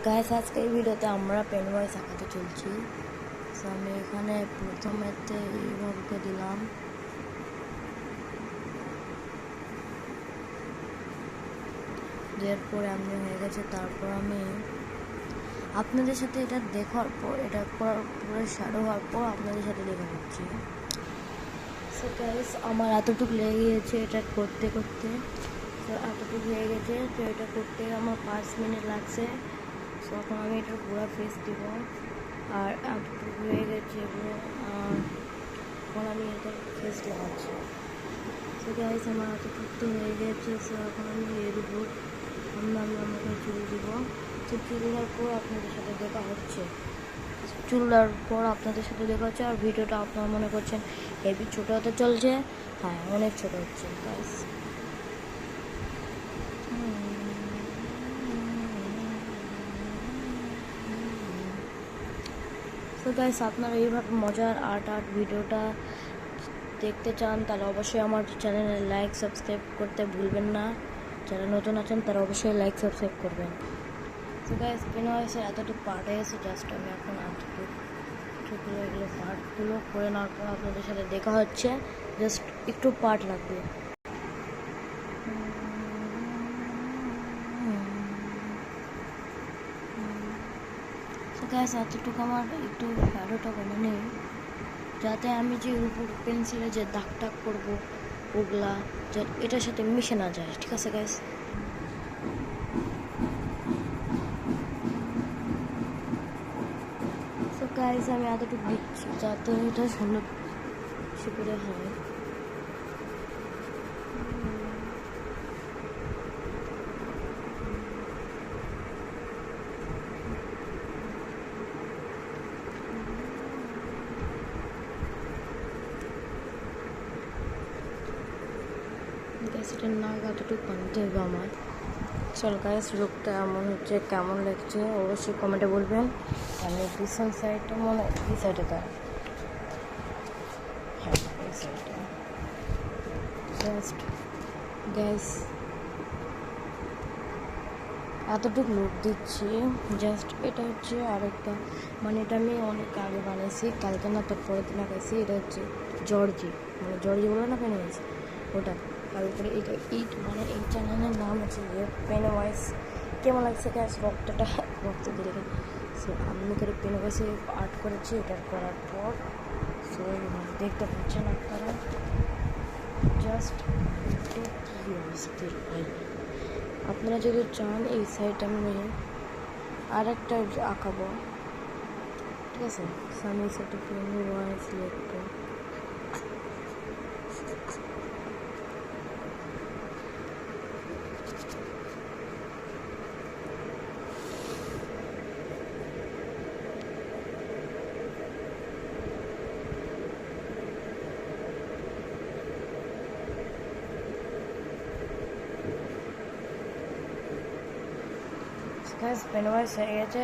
Guys আজকে এই ভিডিওতে আমরা পেনওয়াইজ আঁকাতে চলছি। সো আমি এখানে প্রথমেতে এইভাবে দিলাম, এরপরে আমি হয়ে গেছে। তারপর আমি আপনাদের সাথে এটা দেখার পর, এটা করার পরে শ্যাডো হওয়ার পর আপনাদের সাথে দেখা হচ্ছি। সো গাইস আমার এতটুকু লেগে গিয়েছে এটা করতে করতে। তো এতটুকু হয়ে গেছে, তো এটা করতে আমার 5 মিনিট লাগছে। সো এখন আমি এটার পুরো ফেস দিব, আর এতটুকু হয়ে গেছে এখন আমি এটার ফেস লাগাচ্ছি। সো গাইস আমার এতটুকু হয়ে গেছে। সো এখন আমি এর উপর আমি আমাকে চুল দিব। তো চুল দেওয়ার পর আপনাদের সাথে দেখা হচ্ছে, চুল দেওয়ার পর আপনাদের সাথে দেখা হচ্ছে। আর ভিডিওটা আপনারা মনে করছেন হেভি ছোটো হতে চলছে, হ্যাঁ অনেক ছোটো হচ্ছে গাইস। তো গাইস আপনারা এইভাবে মজার আর্ট ভিডিওটা দেখতে চান তাহলে অবশ্যই আমার চ্যানেলে লাইক সাবস্ক্রাইব করতে ভুলবেন না। যারা নতুন আছেন তারা অবশ্যই লাইক সাবস্ক্রাইব করবেন। তো গাইস পেনওয়াইজের এতটুকু পার্ট হয়ে গেছে, জাস্ট আমি এখন এতটুকু ছোটগুলো এগুলো পার্টগুলো করে নেওয়ার পর আপনাদের সাথে দেখা হচ্ছে। জাস্ট একটু পার্ট লাগবে। তো গাইস এতটুকু আমার একটু শ্যাডোটা বানানো, যাতে আমি যে উপর পেন্সিলে যে দাগ টাগ করবো ওগুলা এটার সাথে মিশে না যায়, ঠিক আছে গাইস? তো গাইস আমি এতটুকু দিচ্ছি যাতে এটা সুন্দর করে হয়। গাইস এটা না এতটুকু বানাতে হবে আমার। চল গাইস লুকটা এমন হচ্ছে, কেমন লাগছে অবশ্যই কমেন্টে বলবেন। আমি পিছন সাইডটা মনে এই সাইডে দেয়, হ্যাঁ এই সাইডটা। জাস্ট গাইস এতটুকু লুক দিচ্ছি। জাস্ট এটা হচ্ছে আরেকটা, মানে এটা আমি অনেক আগে বানিয়েছি, কালকে না তো পরের দিন আঁকাইছি। এটা হচ্ছে জর্জি, মানে জর্জি বলে না পেনওয়াইজ, ওটা। তারপরে এটা ইট, মানে এই চ্যানেলের নাম হচ্ছে পেনওয়াইজ। কেমন লাগছে গ্যাস রক্ত দিয়ে রেখে। সো আমি করে পেনওয়াইজে আর্ট করেছি এটা করার পর। সো দেখতে পাচ্ছেন আপনারা, জাস্ট একটু কী অবস্থির হয়। আপনারা যদি চান এই সাইড আমি আর একটা আঁকাবো, ঠিক আছে? আমি এই সাইডটা পেনওয়াইজ লিখবো। পেনওয়াইজ হয়ে গেছে।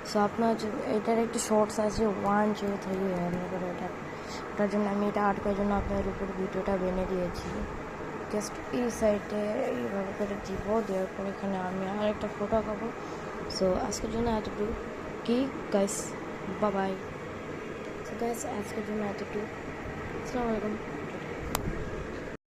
সো আপনার এটার একটি শর্টস আছে 1 2 3 এমনি করে, ওটার জন্য আমি এটা আর্ট করার জন্য আপনার উপর ভিডিওটা বেনে দিয়েছি। জাস্ট এই সাইডে এইভাবে করে দিব, দেওয়ার পর এখানে আমি আরেকটা ফটো আঁকাবো। সো আজকের জন্য এতটুকু কি guys, bye bye. So guys আজকের জন্য এতটুকু, আসসালামু আলাইকুম।